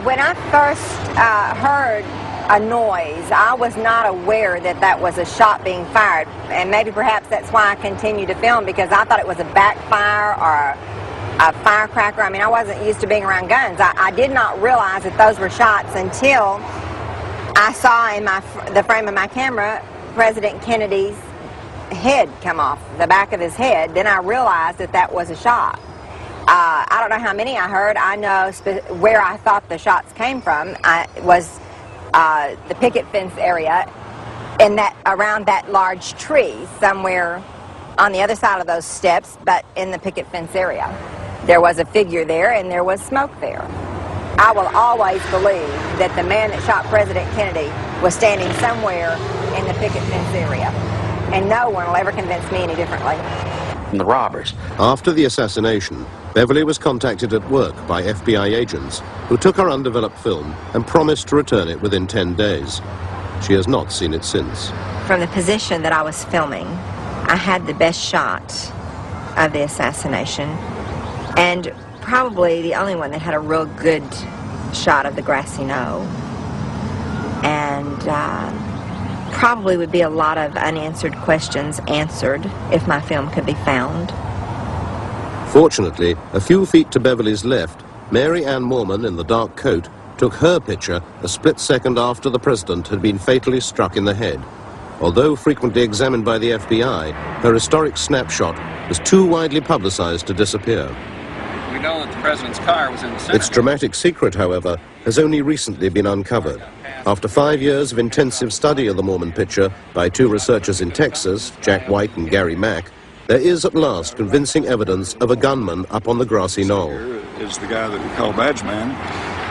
when I first heard a noise, I was not aware that that was a shot being fired, and maybe perhaps that's why I continued to film, because I thought it was a backfire or a firecracker. I mean, I wasn't used to being around guns. I did not realize that those were shots until I saw in the frame of my camera President Kennedy's head come off, the back of his head. Then I realized that that was a shot. I don't know how many I heard. I know where I thought the shots came from. Was the picket fence area, in that around that large tree somewhere on the other side of those steps, but in the picket fence area. There was a figure there, and there was smoke there. I will always believe that the man that shot President Kennedy was standing somewhere in the picket fence area, and no one will ever convince me any differently. The robbers. After the assassination, Beverly was contacted at work by FBI agents who took her undeveloped film and promised to return it within 10 days. She has not seen it since. From the position that I was filming, I had the best shot of the assassination, and probably the only one that had a real good shot of the Grassy Knoll. And probably would be a lot of unanswered questions answered if my film could be found. Fortunately, a few feet to Beverly's left, Mary Ann Moorman in the dark coat took her picture a split second after the president had been fatally struck in the head. Although frequently examined by the FBI, her historic snapshot was too widely publicized to disappear. We know that the president's car was in the center. Its dramatic secret, however, has only recently been uncovered. After 5 years of intensive study of the Moorman picture by two researchers in Texas, Jack White and Gary Mack, there is at last convincing evidence of a gunman up on the Grassy Knoll. Here is the guy that we call Badgeman,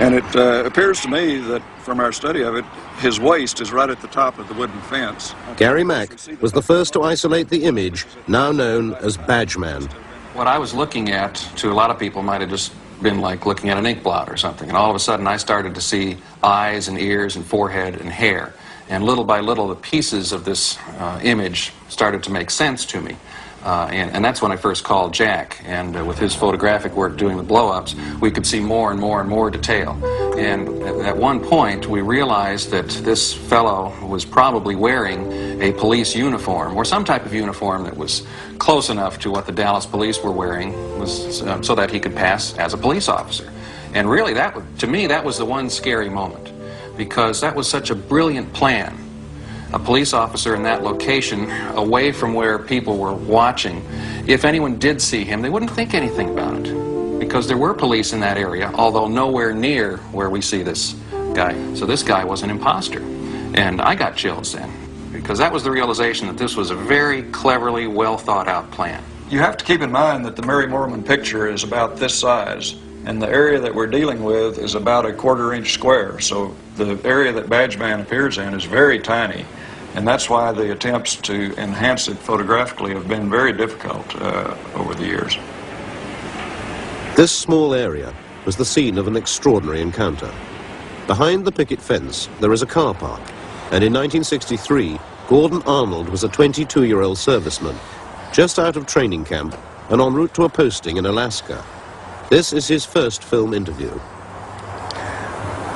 and it appears to me that from our study of it, his waist is right at the top of the wooden fence. Gary Mack was the first to isolate the image, now known as Badgeman. What I was looking at, to a lot of people, might have just been like looking at an ink blot or something. And all of a sudden, I started to see eyes and ears and forehead and hair. And little by little, the pieces of this image started to make sense to me. And that's when I first called Jack. And with his photographic work doing the blow-ups, we could see more and more and more detail. And at one point, we realized that this fellow was probably wearing a police uniform, or some type of uniform that was close enough to what the Dallas police were wearing, so that he could pass as a police officer. And really, to me, that was the one scary moment, because that was such a brilliant plan. A police officer in that location, away from where people were watching, if anyone did see him, they wouldn't think anything about it, because there were police in that area, although nowhere near where we see this guy. So this guy was an imposter. And I got chills then, because that was the realization that this was a very cleverly, well thought out plan. You have to keep in mind that the Mary Moorman picture is about this size, and the area that we're dealing with is about a 1/4 inch square. So the area that Badgeman appears in is very tiny. And that's why the attempts to enhance it photographically have been very difficult over the years. This small area was the scene of an extraordinary encounter. Behind the picket fence, there is a car park, and in 1963, Gordon Arnold was a 22-year-old serviceman, just out of training camp and en route to a posting in Alaska. This is his first film interview.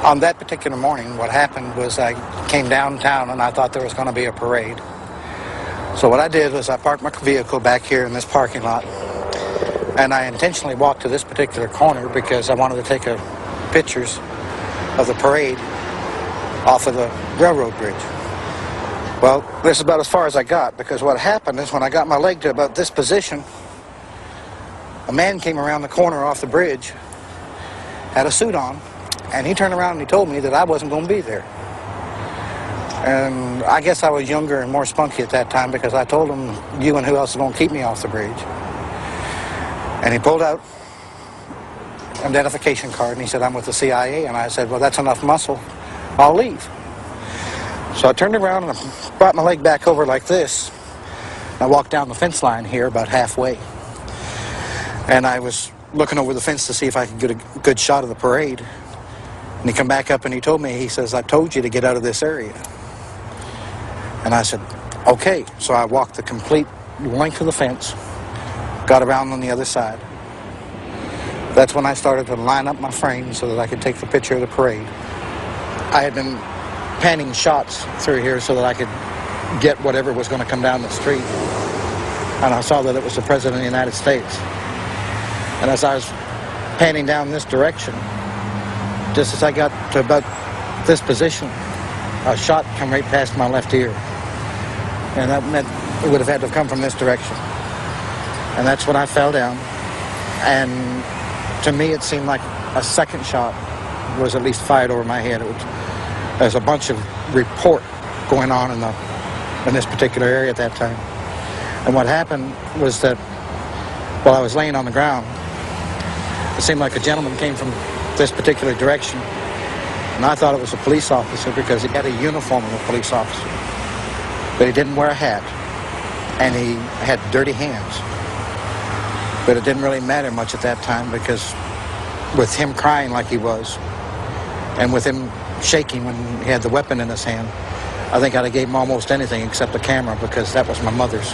On that particular morning, what happened was I came downtown and I thought there was going to be a parade. So what I did was I parked my vehicle back here in this parking lot, and I intentionally walked to this particular corner because I wanted to take pictures of the parade off of the railroad bridge. Well, this is about as far as I got, because what happened is when I got my leg to about this position, a man came around the corner off the bridge, had a suit on, and he turned around and he told me that I wasn't going to be there. And I guess I was younger and more spunky at that time, because I told him, you and who else is going to keep me off the bridge? And he pulled out an identification card and he said, I'm with the CIA. And I said, well, that's enough muscle. I'll leave. So I turned around and I brought my leg back over like this. I walked down the fence line here about halfway. And I was looking over the fence to see if I could get a good shot of the parade. And he come back up and he told me, he says, I told you to get out of this area. And I said, okay. So I walked the complete length of the fence, got around on the other side. That's when I started to line up my frame so that I could take the picture of the parade. I had been panning shots through here so that I could get whatever was going to come down the street. And I saw that it was the President of the United States. And as I was panning down this direction, just as I got to about this position, a shot came right past my left ear. And that meant it would have had to have come from this direction. And that's when I fell down. And to me, it seemed like a second shot was at least fired over my head. There's a bunch of report going on in this particular area at that time. And what happened was that while I was laying on the ground, it seemed like a gentleman came from this particular direction. And I thought it was a police officer because he had a uniform of a police officer. But he didn't wear a hat. And he had dirty hands. But it didn't really matter much at that time because with him crying like he was and with him shaking when he had the weapon in his hand, I think I'd have gave him almost anything except the camera because that was my mother's.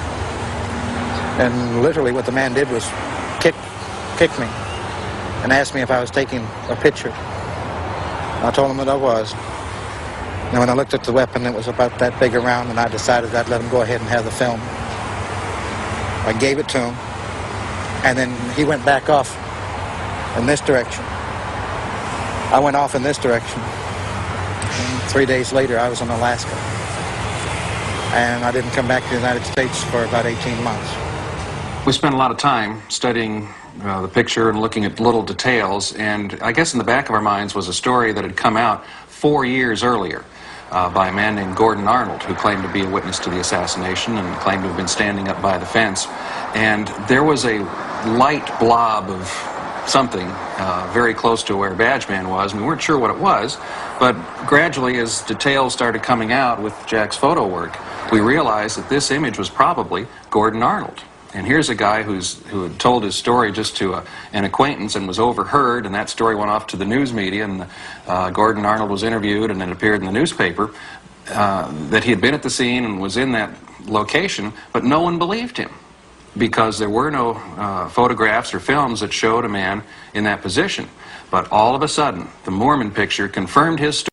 And literally what the man did was kick me and asked me if I was taking a picture. I told him that I was. And when I looked at the weapon, it was about that big around, and I decided I'd let him go ahead and have the film. I gave it to him. And then he went back off in this direction. I went off in this direction. And 3 days later, I was in Alaska. And I didn't come back to the United States for about 18 months. We spent a lot of time studying the picture and looking at little details. And I guess in the back of our minds was a story that had come out 4 years earlier by a man named Gordon Arnold, who claimed to be a witness to the assassination and claimed to have been standing up by the fence. And there was a light blob of something very close to where Badgeman was. We weren't sure what it was, but gradually as details started coming out with Jack's photo work, we realized that this image was probably Gordon Arnold. And here's a guy who had told his story just to an acquaintance and was overheard, and that story went off to the news media, and Gordon Arnold was interviewed, and it appeared in the newspaper that he had been at the scene and was in that location, but no one believed him because there were no photographs or films that showed a man in that position. But all of a sudden, the Moorman picture confirmed his story.